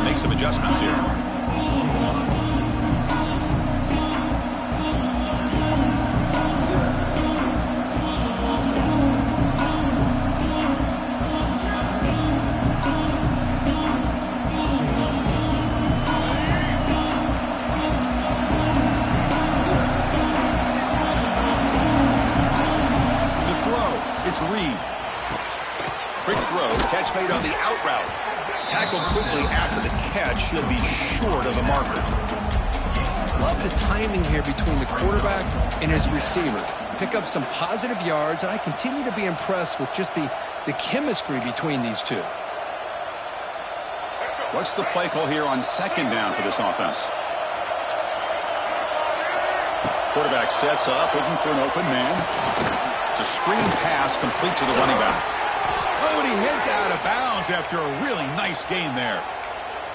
make some adjustments here. Quick throw, catch made on the out route. Tackled quickly after the catch. She'll be short of the marker. Love the timing here between the quarterback and his receiver. Pick up some positive yards, and I continue to be impressed with just the chemistry between these two. What's the play call here on second down for this offense? Quarterback sets up, looking for an open man. It's a screen pass complete to the running back. Oh, and he heads out of bounds after a really nice game there.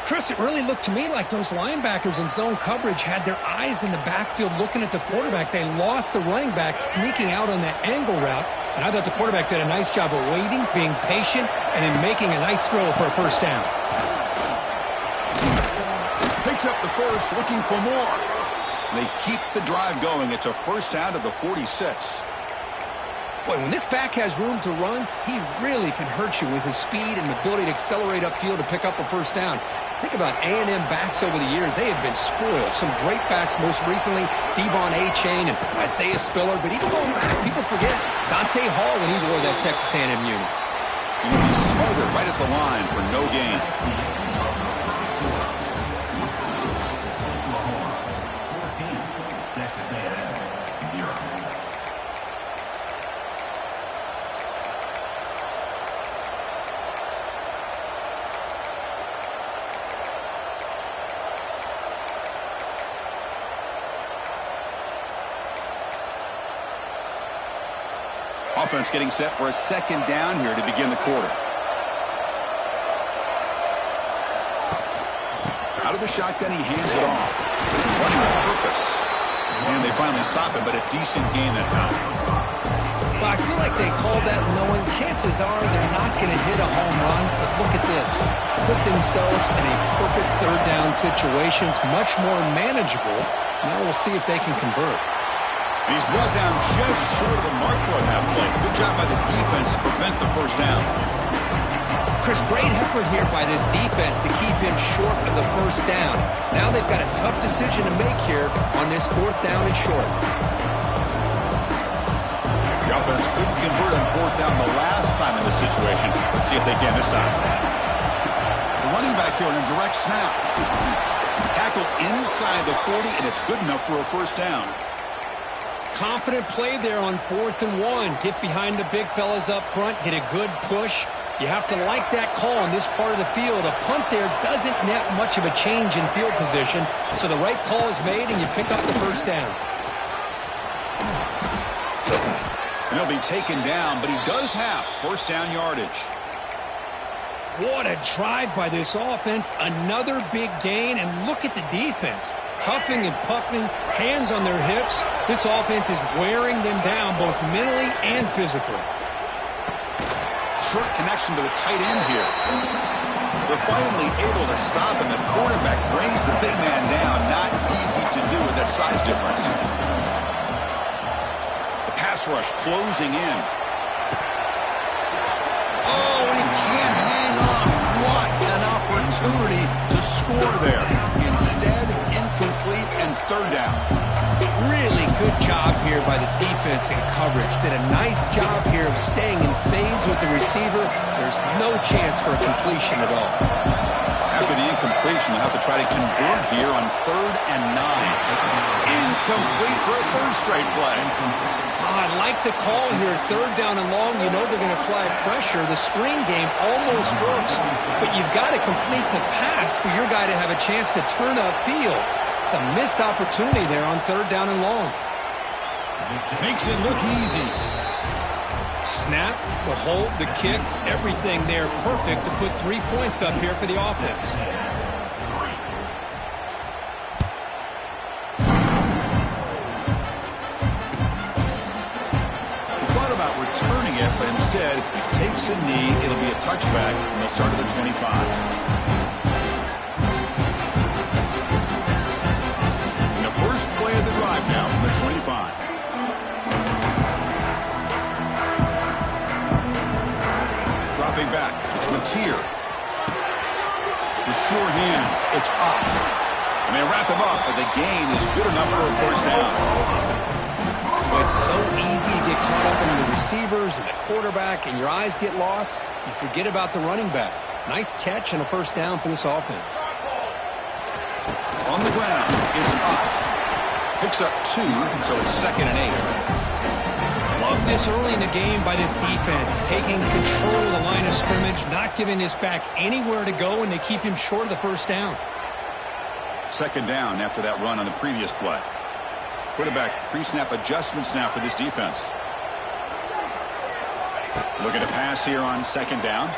Chris, it really looked to me like those linebackers in zone coverage had their eyes in the backfield looking at the quarterback. They lost the running back sneaking out on that angle route. And I thought the quarterback did a nice job of waiting, being patient, and then making a nice throw for a first down. Picks up the first, looking for more. They keep the drive going. It's a first down to the 46. Boy, when this back has room to run, he really can hurt you with his speed and ability to accelerate upfield to pick up a first down. Think about A&M backs over the years. They have been spoiled. Some great backs, most recently, Devon A-Chain and Isaiah Spiller. But even going back, people forget Dante Hall when he wore that Texas A&M unit. And he'll be smothered right at the line for no gain. Texas A&M, 0. Offense getting set for a second down here to begin the quarter. Out of the shotgun, he hands it off. Running with purpose. And they finally stop him, but a decent gain that time. Well, I feel like they called that knowing chances are they're not going to hit a home run. But look at this. Put themselves in a perfect third down situation. It's much more manageable. Now we'll see if they can convert. And he's brought down just short of the marker on that play. Good job by the defense to prevent the first down. Chris, great effort here by this defense to keep him short of the first down. Now they've got a tough decision to make here on this fourth down and short. The offense couldn't convert on fourth down the last time in this situation. Let's see if they can this time. The running back here on a direct snap. Tackled inside the 40, and it's good enough for a first down. Confident play there on 4th and 1. Get behind the big fellas up front. Get a good push. You have to like that call on this part of the field. A punt there doesn't net much of a change in field position. So the right call is made, and you pick up the first down. And he'll be taken down, but he does have first down yardage. What a drive by this offense. Another big gain, and look at the defense. Huffing and puffing, hands on their hips. This offense is wearing them down both mentally and physically. Short connection to the tight end here. They're finally able to stop him. The quarterback brings the big man down. Not easy to do with that size difference. The pass rush closing in. Oh, and he can't hang on. What an opportunity to score there. Instead, incomplete and third down. Really good job here by the defense in coverage. Did a nice job here of staying in phase with the receiver. There's no chance for a completion at all. After the incompletion, they'll have to try to convert here on 3rd and 9. Incomplete for a third straight play. I like the call here. 3rd down and long. You know they're going to apply pressure. The screen game almost works, but you've got to complete the pass for your guy to have a chance to turn upfield. It's a missed opportunity there on 3rd down and long. Makes it look easy. Snap, the hold, the kick, everything there perfect to put 3 points up here for the offense. He thought about returning it, but instead takes a knee. It'll be a touchback, and they'll start at the 25. frontier. With sure hands, it's Ott. And they wrap him up, but the gain is good enough for a first down. It's so easy to get caught up in the receivers and the quarterback, and your eyes get lost. You forget about the running back. Nice catch and a first down for this offense. On the ground, it's Ott. Picks up 2, so it's 2nd and 8. Love this early in the game by this defense, taking control of the line of scrimmage, not giving this back anywhere to go, and they keep him short of the first down. 2nd down after that run on the previous play. Quarterback pre-snap adjustments now for this defense. Looking to pass here on 2nd down.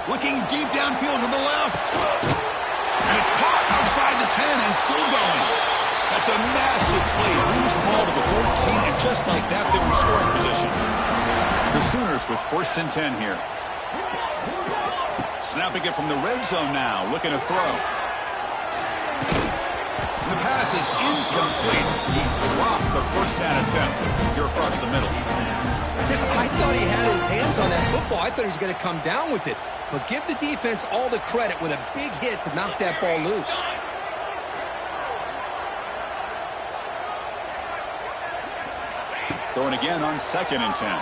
Looking deep downfield to the left. And it's caught outside the 10 and still going. That's a massive play. Moves the ball to the 14, and just like that, they're in scoring position. The Sooners with 1st and 10 here. Snapping it from the red zone now, looking to throw. The pass is incomplete. He dropped the first down attempt here across the middle. Chris, I thought he had his hands on that football. I thought he was going to come down with it. But give the defense all the credit with a big hit to knock that ball loose. Throwing again on 2nd and 10.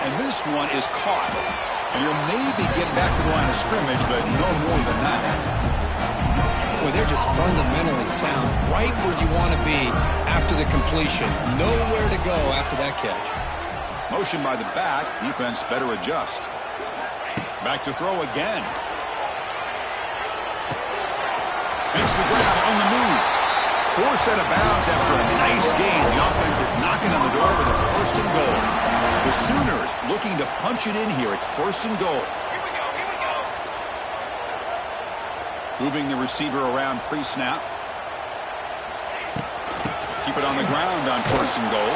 And this one is caught. And you'll maybe get back to the line of scrimmage, but no more than that. Boy, they're just fundamentally sound, right where you want to be after the completion. Nowhere to go after that catch. Motion by the back. Defense better adjust. Back to throw again. Makes the grab on the move. 4 set of bounds after a nice gain. The offense is knocking on the door with a 1st and goal. The Sooners looking to punch it in here. It's 1st and goal. Moving the receiver around pre-snap. Keep it on the ground on 1st and goal.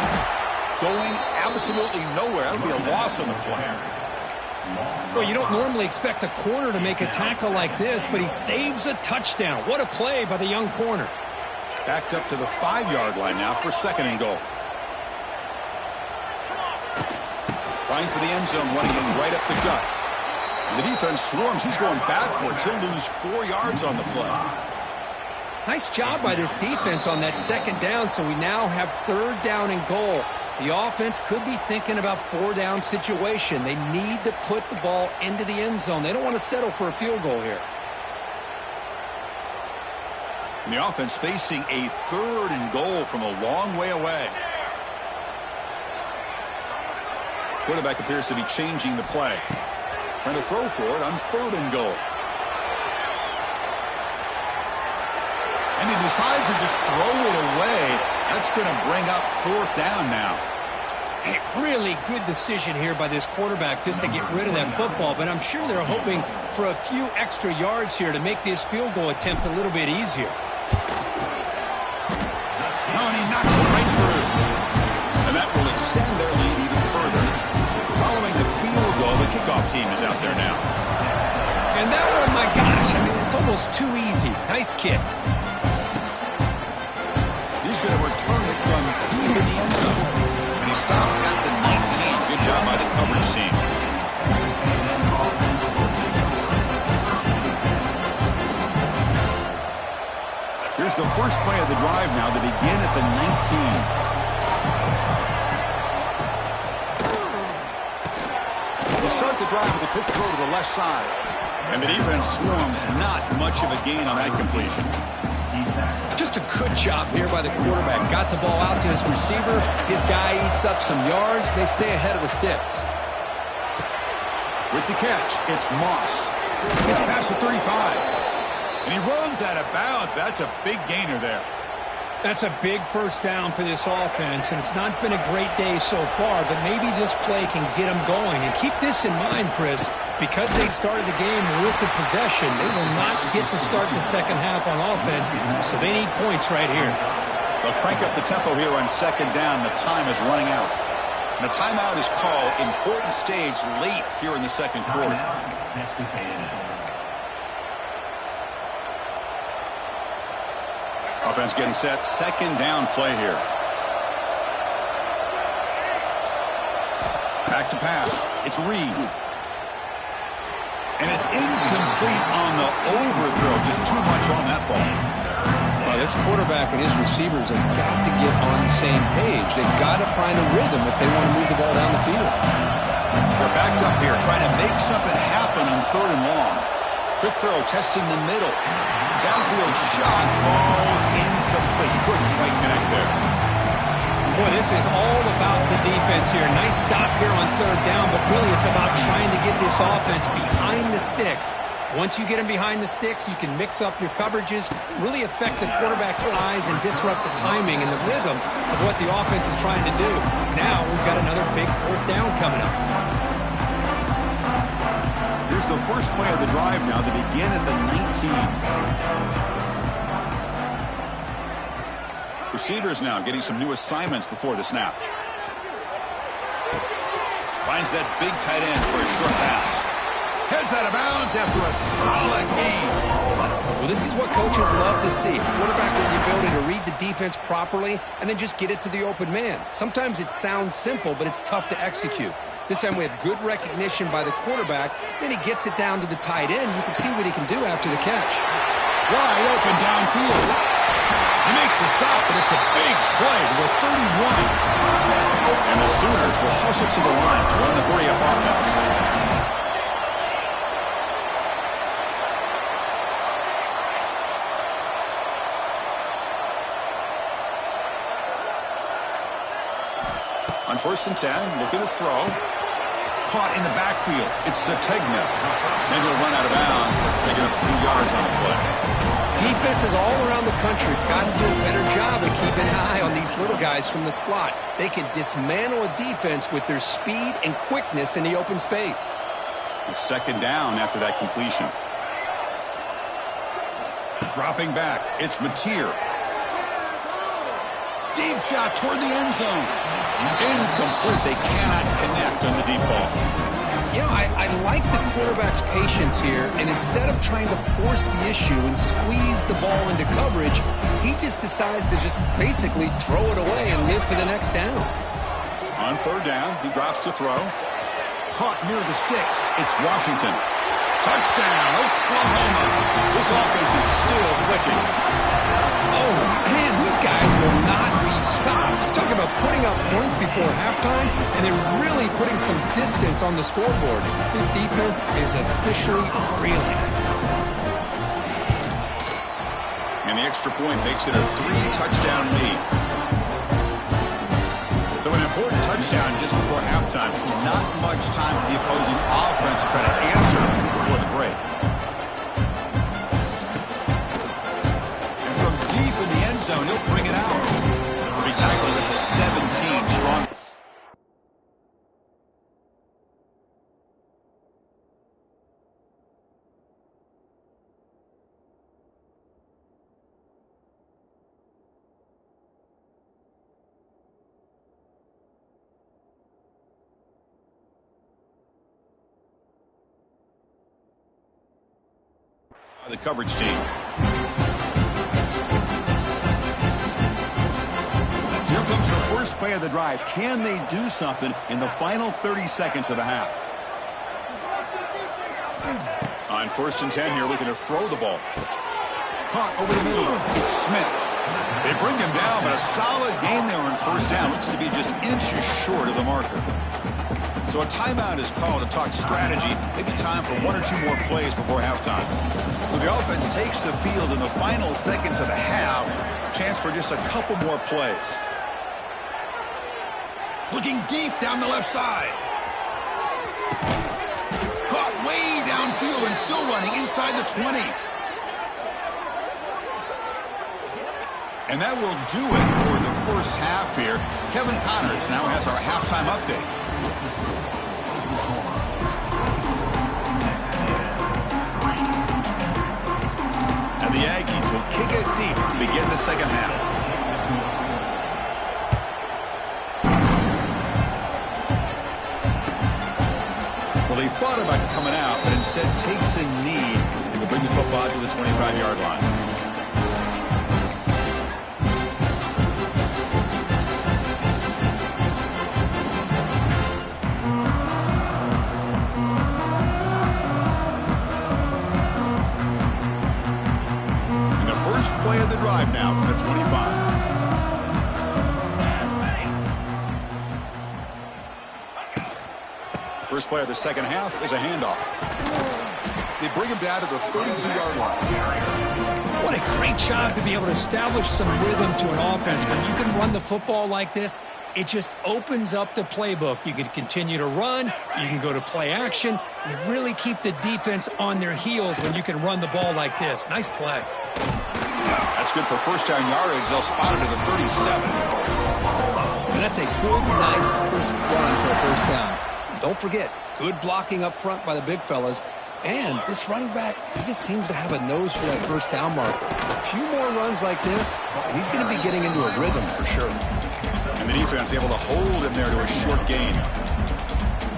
Going absolutely nowhere. That'll be a loss on the play. Well, you don't normally expect a corner to make a tackle like this, but he saves a touchdown. What a play by the young corner. Backed up to the 5-yard line now for 2nd and goal. Trying for the end zone, running him right up the gut. And the defense swarms. He's going backwards. He'll lose 4 yards on the play. Nice job by this defense on that 2nd down, so we now have 3rd down and goal. The offense could be thinking about 4-down situation. They need to put the ball into the end zone. They don't want to settle for a field goal here. And the offense facing a 3rd and goal from a long way away. Quarterback appears to be changing the play. Trying to throw for it on 3rd and goal. And he decides to just throw it away. That's going to bring up 4th down now. Hey, really good decision here by this quarterback just to get rid of that football, but I'm sure they're hoping for a few extra yards here to make this field goal attempt a little bit easier. Oh, and he knocks it right through. And that will extend their lead even further. Following the field goal, the kickoff team is out there now. And that one, my gosh, I mean, it's almost too easy. Nice kick. He's going to return it from deep in the end zone. And he stopped at the 19. Good job by the coverage team. Here's the first play of the drive now to begin at the 19. We'll start the drive with a quick throw to the left side. And the defense swarms. Not much of a gain on that completion. Just a good job here by the quarterback. Got the ball out to his receiver. His guy eats up some yards. They stay ahead of the sticks. With the catch, it's Moss. It's past the 35. And he runs out of bounds. That's a big gainer there. That's a big first down for this offense, and it's not been a great day so far, but maybe this play can get them going. And keep this in mind, Chris, because they started the game with the possession, they will not get to start the second half on offense, so they need points right here. They'll crank up the tempo here on 2nd down. The time is running out. And a timeout is called. Important stage late here in the 2nd quarter. Texas A&M. Offense getting set. 2nd down play here. Back to pass. It's Reed. And it's incomplete on the overthrow. Just too much on that ball. Well, this quarterback and his receivers have got to get on the same page. They've got to find a rhythm if they want to move the ball down the field. They're backed up here trying to make something happen on 3rd and long. Quick throw testing the middle. Downfield shot falls incomplete. Couldn't quite connect there. Boy, this is all about the defense here. Nice stop here on 3rd down, but really it's about trying to get this offense behind the sticks. Once you get them behind the sticks, you can mix up your coverages, really affect the quarterback's eyes and disrupt the timing and the rhythm of what the offense is trying to do. Now we've got another big 4th down coming up. Here's the first play of the drive now. They begin at the 19. Receivers now getting some new assignments before the snap. Finds that big tight end for a short pass. Heads out of bounds after a solid game. Well, this is what coaches love to see. A quarterback with the ability to read the defense properly and then just get it to the open man. Sometimes it sounds simple, but it's tough to execute. This time we have good recognition by the quarterback. Then he gets it down to the tight end. You can see what he can do after the catch. Wide open downfield. They make the stop, but it's a big play to the 31. And the Sooners will hustle to the line to run the hurry-up offense. On 1st and 10, looking to throw. Caught in the backfield. It's Zategna. And he'll run out of bounds, picking up a few yards on the play. Defenses all around the country have got to do a better job of keeping an eye on these little guys from the slot. They can dismantle a defense with their speed and quickness in the open space. It's 2nd down after that completion. Dropping back, it's Mateer. Deep shot toward the end zone. Incomplete. They cannot connect on the deep ball. You know, I like the quarterback's patience here, and instead of trying to force the issue and squeeze the ball into coverage, he just decides to just basically throw it away and live for the next down. On 3rd down, he drops to throw. Caught near the sticks. It's Washington. Touchdown, Oklahoma. This offense is still clicking. Oh, man, these guys will not be stopped. Talk about putting up points before halftime, and they're really putting some distance on the scoreboard. This defense is officially reeling. And the extra point makes it a 3-touchdown lead. So an important touchdown just before halftime. Not much time for the opposing offense to try to answer before the break. And from deep in the end zone, he'll bring it out. He'll be tackled at the 17 strong. The coverage team. Here comes the first play of the drive. Can they do something in the final 30 seconds of the half? On 1st and 10 here, looking to throw the ball. Caught over the middle. It's Smith. They bring him down, but a solid gain there on 1st down. Looks to be just inches short of the marker. So a timeout is called to talk strategy. Maybe time for 1 or 2 more plays before halftime. So the offense takes the field in the final seconds of the half. Chance for just a couple more plays. Looking deep down the left side. Caught way downfield and still running inside the 20. And that will do it for the first half here. Kevin Connors now has our halftime update. And the Aggies will kick it deep to begin the second half. Well, he thought about coming out, but instead takes a knee and will bring the football to the 25-yard line. drive now from the 25. First play of the second half is a handoff. They bring him down to the 32-yard line. What a great job to be able to establish some rhythm to an offense. When you can run the football like this, it just opens up the playbook. You can continue to run. You can go to play action. You really keep the defense on their heels when you can run the ball like this. Nice play. That's good for first down yardage. They'll spot it at the 37. And that's a good, nice, crisp run for a first down. Don't forget, good blocking up front by the big fellas. And this running back, he just seems to have a nose for that first down marker. A few more runs like this, and he's going to be getting into a rhythm for sure. And the defense able to hold him there to a short gain.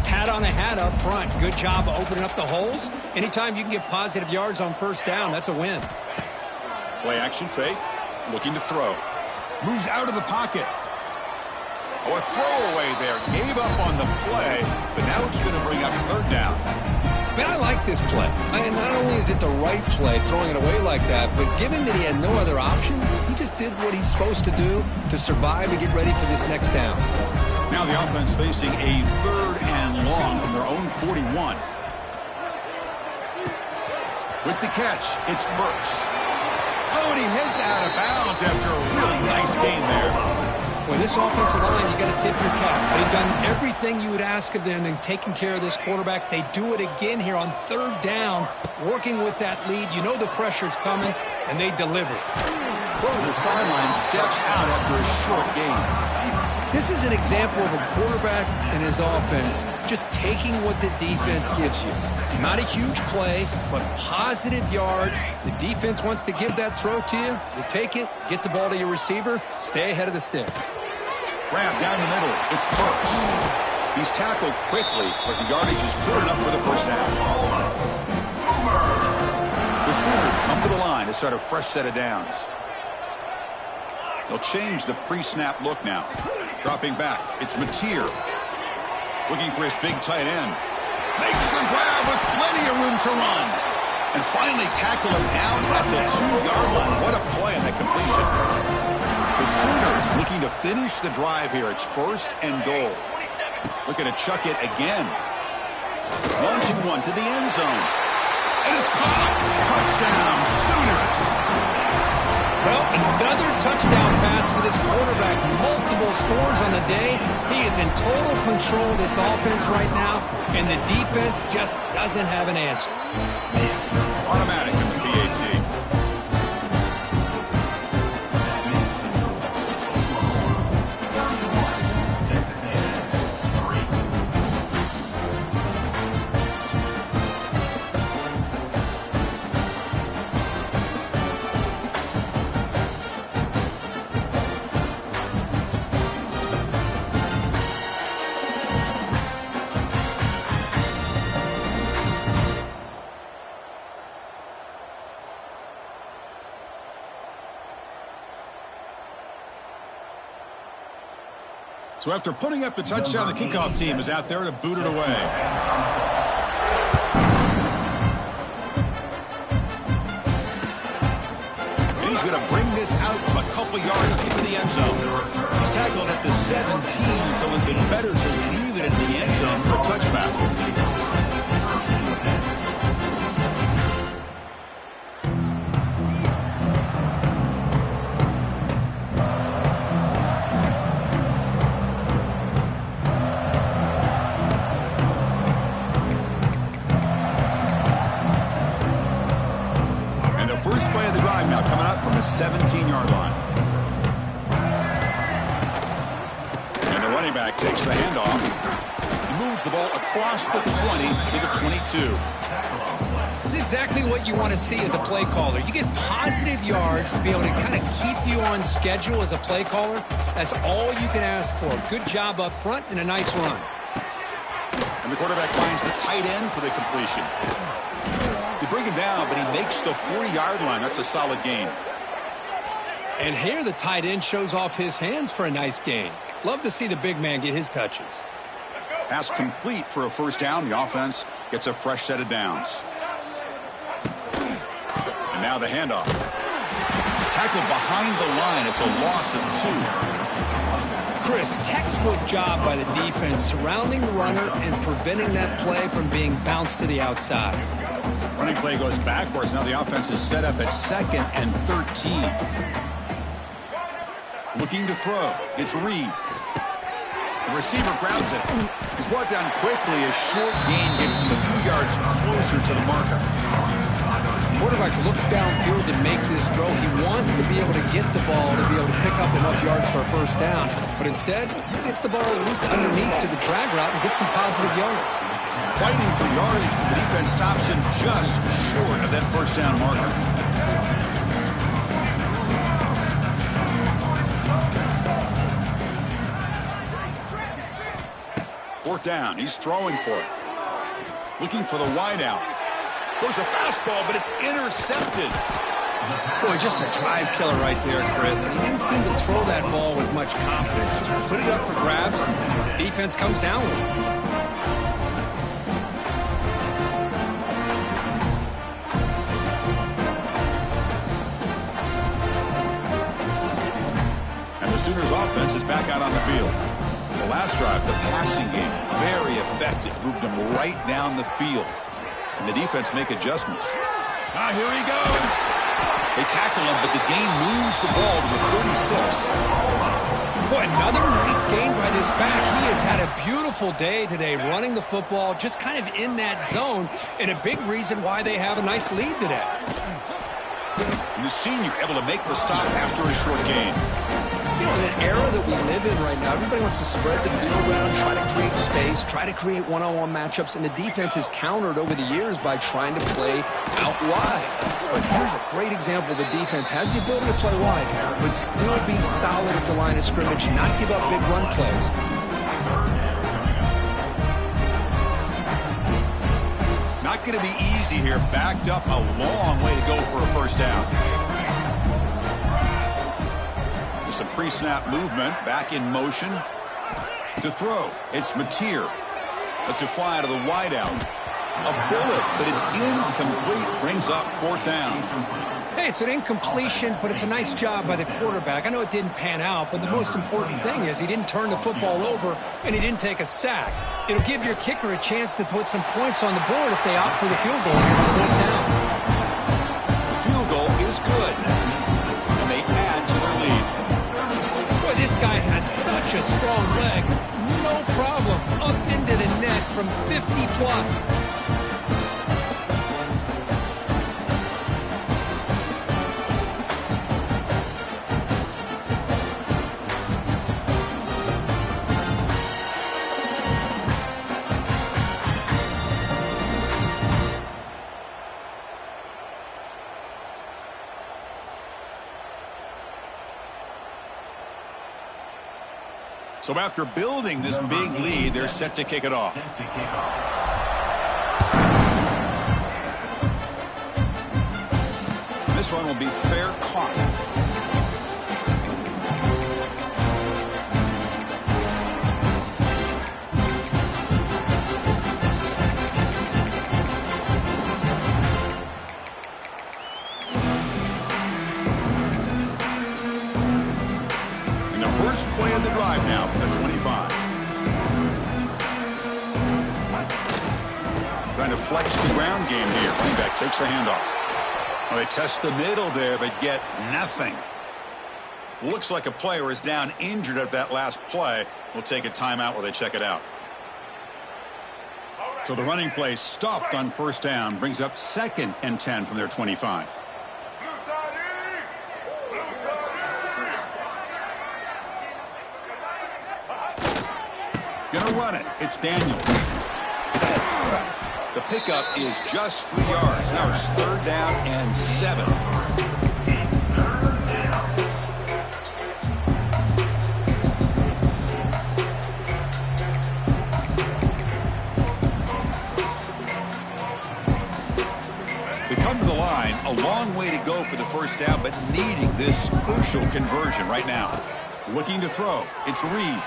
Hat on a hat up front. Good job of opening up the holes. Anytime you can get positive yards on first down, that's a win. Play action fake. Looking to throw. Moves out of the pocket. Oh, a throwaway there. Gave up on the play, but now it's going to bring up third down. Man, I like this play. And not only is it the right play, throwing it away like that, but given that he had no other option, he just did what he's supposed to do to survive and get ready for this next down. Now the offense facing a third and long from their own 41. With the catch, it's Burks. Oh, and he heads out of bounds after a really nice gain there. With this offensive line, you got to tip your cap. They've done everything you would ask of them in taking care of this quarterback. They do it again here on third down, working with that lead. You know the pressure's coming, and they deliver. Go to the sideline, steps out after a short gain. This is an example of a quarterback and his offense just taking what the defense gives you. Not a huge play, but positive yards. The defense wants to give that throw to you. You take it, get the ball to your receiver, stay ahead of the sticks. Grab down the middle. It's Burks. He's tackled quickly, but the yardage is good enough for the first down. The Sooners come to the line to start a fresh set of downs. They'll change the pre-snap look now. Dropping back, it's Mateer. Looking for his big tight end. Makes the grab with plenty of room to run. And finally tackle him down at the 2-yard line. What a play on that completion. The Sooners looking to finish the drive here. It's first and goal. Looking to chuck it again. Launching one to the end zone. And it's caught. Touchdown, Sooners. Well, another touchdown pass for this quarterback. Multiple scores on the day. He is in total control of this offense right now, and the defense just doesn't have an answer. Automatic in the PAT. Texas A&M 3. So after putting up the touchdown, the kickoff team is out there to boot it away. And he's going to bring this out from a couple yards into the end zone. He's tackled at the 17, so it would have been better to leave it in the end zone for a touchback. First play of the drive now coming up from the 17-yard line. And the running back takes the handoff. He moves the ball across the 20 to the 22. This is exactly what you want to see as a play caller. You get positive yards to be able to kind of keep you on schedule as a play caller. That's all you can ask for. Good job up front and a nice run. And the quarterback finds the tight end for the completion. They bring him down, but he makes the 40-yard line. That's a solid gain. And here the tight end shows off his hands for a nice gain. Love to see the big man get his touches. Pass complete for a first down. The offense gets a fresh set of downs. And now the handoff. Tackled behind the line. It's a loss of 2. Chris, textbook job by the defense surrounding the runner and preventing that play from being bounced to the outside. Running play goes backwards. Now the offense is set up at 2nd and 13. Looking to throw. It's Reed. The receiver grabs it. He's brought down quickly. A short gain gets them a few yards closer to the marker. The quarterback looks downfield to make this throw. He wants to be able to get the ball to be able to pick up enough yards for a first down. But instead, he gets the ball at least underneath to the drag route and gets some positive yards. Fighting for yardage, but the defense stops him just short of that first down marker. Fourth down. He's throwing for it. Looking for the wideout. Goes a fastball, but it's intercepted. Boy, just a drive killer right there, Chris. And he didn't seem to throw that ball with much confidence. Just put it up for grabs, and the defense comes down with it. And the Sooners offense is back out on the field. The last drive, the passing game, very effective. Moved them right down the field. And the defense make adjustments. Ah, here he goes. They tackle him, but the gain moves the ball to the 36. Boy, another nice game by this back. He has had a beautiful day today running the football, just kind of in that zone, and a big reason why they have a nice lead today. And the senior able to make the stop after a short gain. You know, in an era that we live in right now, everybody wants to spread the field around, try to create space, try to create one-on-one matchups, and the defense has countered over the years by trying to play out wide. But here's a great example. The defense has the ability to play wide, but still be solid at the line of scrimmage, not give up big run plays. Not going to be easy here. Backed up a long way to go for a first down. Some pre-snap movement, back in motion to throw. It's Mateer. Lets it fly to the wideout. A bullet, but it's incomplete. Brings up fourth down. Hey, it's an incompletion, but it's a nice job by the quarterback. I know it didn't pan out, but the most important thing is he didn't turn the football over and he didn't take a sack. It'll give your kicker a chance to put some points on the board if they opt for the field goal here on fourth down. The field goal is good. And they add to their lead. This guy has such a strong leg. No problem. Up into the net from 50 plus. So after building this big lead, they're set to kick it off. This one will be fair caught. First play of the drive now from the 25. Trying to flex the ground game here. Running back takes the handoff. Well, they test the middle there, but get nothing. Looks like a player is down injured at that last play. We'll take a timeout while they check it out. So the running play stopped on first down. Brings up 2nd and 10 from their 25. Gonna run it. It's Daniels. The pickup is just 3 yards. Now it's 3rd down and 7. They come to the line. A long way to go for the first down, but needing this crucial conversion right now. Looking to throw. It's Reed.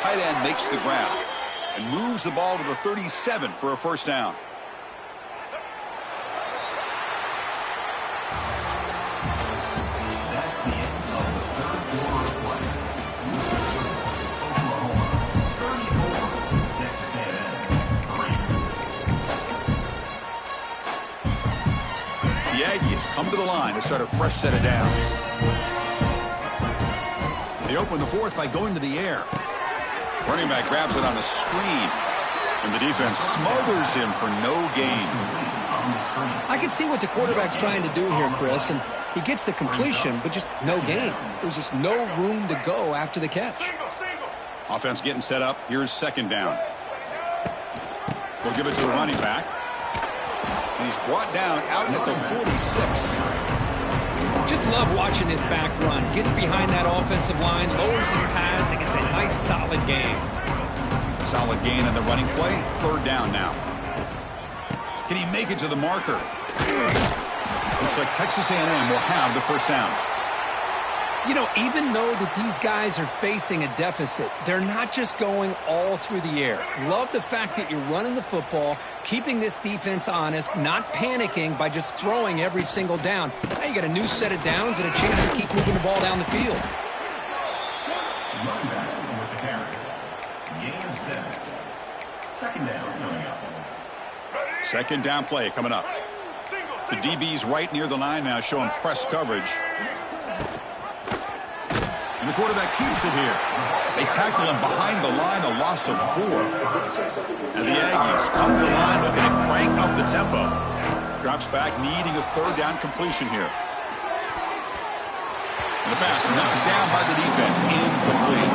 Tight end makes the grab and moves the ball to the 37 for a first down. Aggies come to the line to start a fresh set of downs. They open the fourth by going to the air. Running back grabs it on a screen, and the defense smothers him for no gain. I can see what the quarterback's trying to do here, Chris, and he gets the completion, but just no gain. There's just no room to go after the catch. Offense getting set up. Here's second down. We'll give it to the running back. And he's brought down out at the 46. Just love watching this back run. Gets behind that offensive line, lowers his pads, and gets a nice solid gain. Solid gain on the running play. Third down now. Can he make it to the marker? Looks like Texas A&M will have the first down. You know, even though that these guys are facing a deficit, they're not just going all through the air. Love the fact that you're running the football, keeping this defense honest, not panicking by just throwing every single down. Now you got a new set of downs and a chance to keep moving the ball down the field. Running back with the carry. Gain of 7. Second down coming up. Second down play coming up. The DB's right near the line now, showing press coverage. And the quarterback keeps it here. They tackle him behind the line, a loss of 4. And the Aggies come to the line looking to crank up the tempo. Drops back, needing a third down completion here. And the pass knocked down by the defense, incomplete.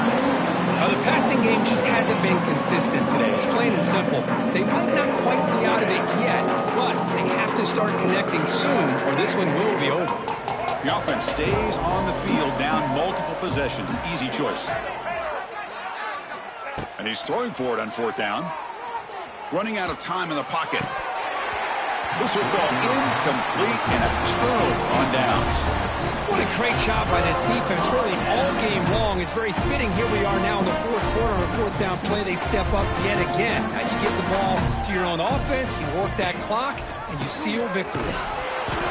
The passing game just hasn't been consistent today. It's plain and simple. They might not quite be out of it yet, but they have to start connecting soon or this one will be over. The offense stays on the field, down multiple possessions. Easy choice. And he's throwing for it on fourth down. Running out of time in the pocket. This will fall incomplete and a turnover on downs. What a great job by this defense, really all game long. It's very fitting. Here we are now in the fourth quarter on a fourth down play. They step up yet again. Now you give the ball to your own offense, you work that clock, and you seal victory.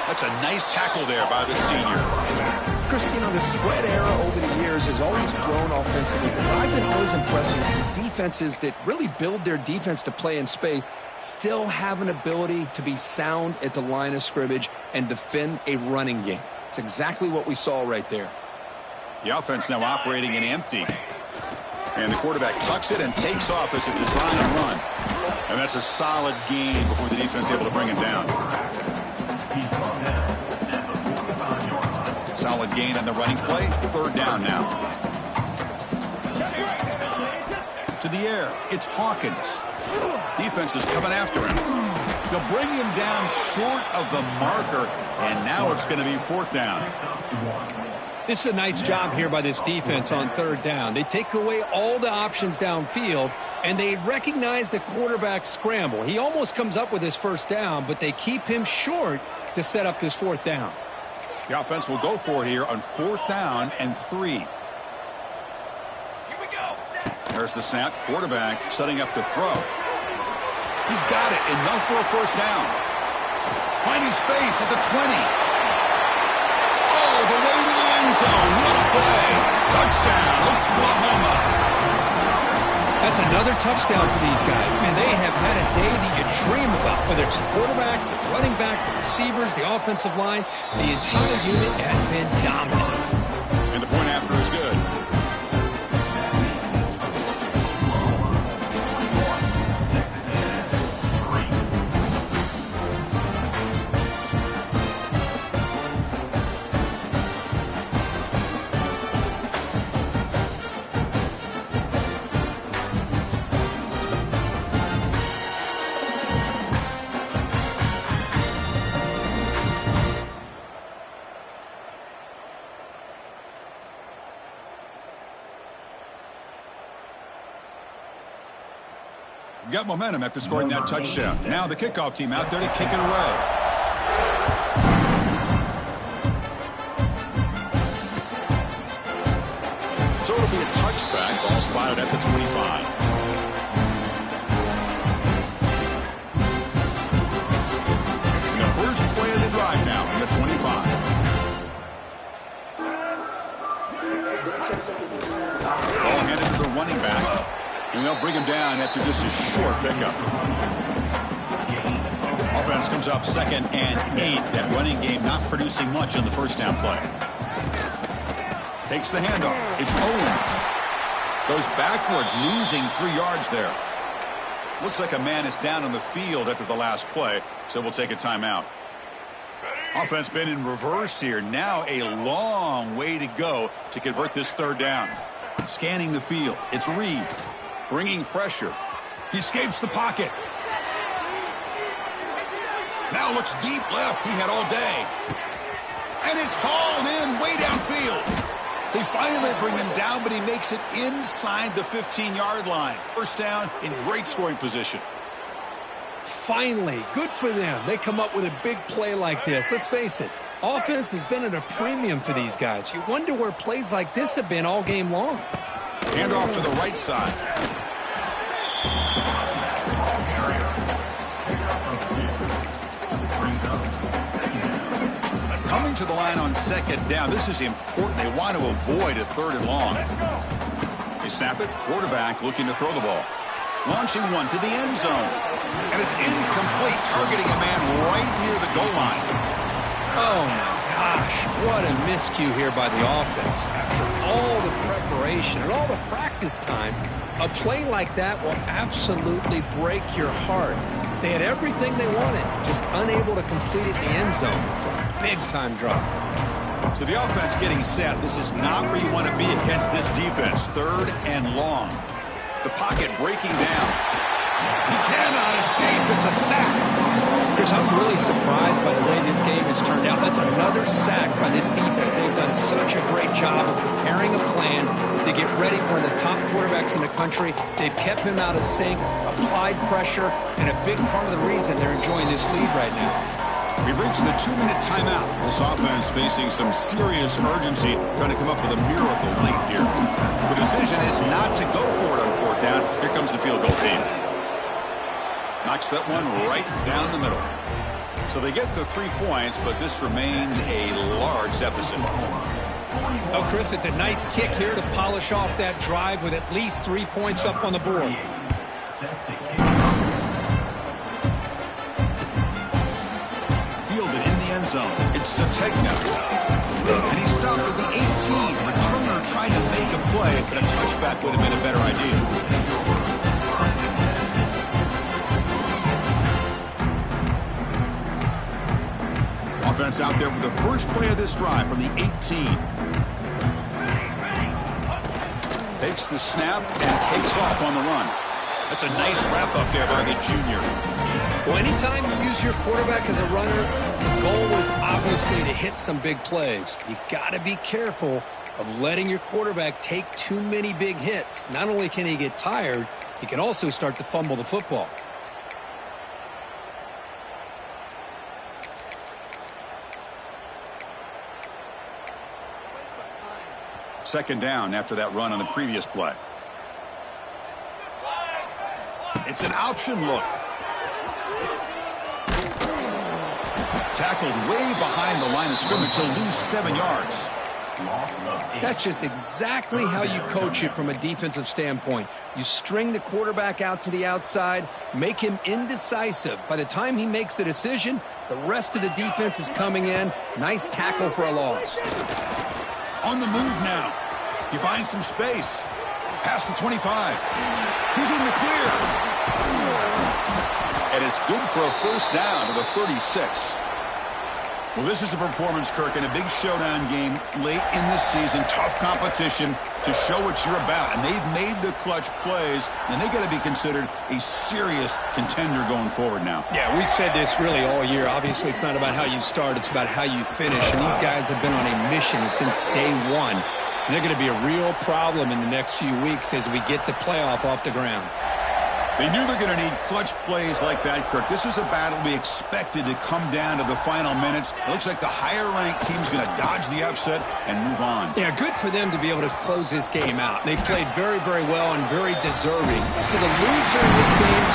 That's a nice tackle there by the senior. Chris, you know, the spread era over the years has always grown offensively, but I've been always impressed with defenses that really build their defense to play in space, still have an ability to be sound at the line of scrimmage and defend a running game. It's exactly what we saw right there. The offense now operating in empty. And the quarterback tucks it and takes off as a design and run. And that's a solid gain before the defense is able to bring him down. He's brought down at the 45-yard line. Solid gain on the running play. Third down now. To the air. It's Hawkins. Defense is coming after him. They'll bring him down short of the marker. And now it's going to be fourth down. This is a nice job here by this defense on third down. They take away all the options downfield, and they recognize the quarterback scramble. He almost comes up with his first down, but they keep him short to set up this fourth down. The offense will go for it here on fourth down and 3. Here we go. There's the snap. Quarterback setting up to throw. He's got it. Enough for a first down. Finding space at the 20. Oh, the way to the end zone. What a play. Touchdown, Oklahoma. That's another touchdown for these guys. Man, they have had a day that you dream about. Whether it's the quarterback, the running back, the receivers, the offensive line, the entire unit has been dominant. And the point after is good. Got momentum after scoring that touchdown. Now the kickoff team out there to kick it away. So it'll be a touchback. Ball spotted at the 25. And the first play of the drive now from the 25. Ball handed to the running back. And they'll bring him down after just a short pickup. Offense comes up 2nd and 8. That running game not producing much on the first down play. Takes the handoff. It's Owens. Goes backwards, losing 3 yards there. Looks like a man is down on the field after the last play, so we'll take a timeout. Offense been in reverse here. Now a long way to go to convert this 3rd down. Scanning the field. It's Reed. Bringing pressure. He escapes the pocket. Now looks deep left. He had all day. And it's hauled in way downfield. They finally bring him down, but he makes it inside the 15-yard line. First down in great scoring position. Finally, good for them. They come up with a big play like this. Let's face it, offense has been at a premium for these guys. You wonder where plays like this have been all game long. Handoff to the right side. Coming to the line on 2nd down. This is important. They want to avoid a 3rd and long. They snap it. Quarterback looking to throw the ball. Launching one to the end zone. And it's incomplete, targeting a man right near the goal line. Oh, my gosh. What a miscue here by the offense. After all the preparation and all the practice time, a play like that will absolutely break your heart. They had everything they wanted, just unable to complete it in the end zone. It's a big-time drop. So the offense getting set. This is not where you want to be against this defense. 3rd and long. The pocket breaking down. He cannot escape. It's a sack. Chris, I'm really surprised by the way this game has turned out. That's another sack by this defense. They've done such a great job of preparing a plan to get ready for the top quarterbacks in the country. They've kept him out of sync, applied pressure, and a big part of the reason they're enjoying this lead right now. We've reached the 2-minute timeout. This offense facing some serious urgency, trying to come up with a miracle late here. The decision is not to go for it on 4th down. Here comes the field goal team. Knocks that one right down the middle. So they get the 3 points, but this remains a large deficit. Oh, Chris, it's a nice kick here to polish off that drive with at least 3 points up on the board. Fielded in the end zone. It's Sategna. And he stopped at the 18. Returner trying to make a play, but a touchback would have been a better idea. Offense out there for the first play of this drive from the 18. Takes the snap and takes off on the run. That's a nice wrap up there by the junior. Well, anytime you use your quarterback as a runner, the goal is obviously to hit some big plays. You've got to be careful of letting your quarterback take too many big hits. Not only can he get tired, he can also start to fumble the football. Second down after that run on the previous play. It's an option look. Tackled way behind the line of scrimmage. He'll lose 7 yards. That's just exactly how you coach it from a defensive standpoint. You string the quarterback out to the outside, make him indecisive. By the time he makes a decision, the rest of the defense is coming in. Nice tackle for a loss. On the move now. He finds some space. Past the 25. He's in the clear. And it's good for a first down to the 36. Well, this is a performance, Kirk, in a big showdown game late in this season. Tough competition to show what you're about. And they've made the clutch plays, and they got to be considered a serious contender going forward now. Yeah, we've said this really all year. Obviously, it's not about how you start. It's about how you finish. And these guys have been on a mission since day one. And they're going to be a real problem in the next few weeks as we get the playoff off the ground. They knew they're going to need clutch plays like that, Kirk. This was a battle we expected to come down to the final minutes. It looks like the higher-ranked team's going to dodge the upset and move on. Yeah, good for them to be able to close this game out. They played very, very well and very deserving. For the loser in this game,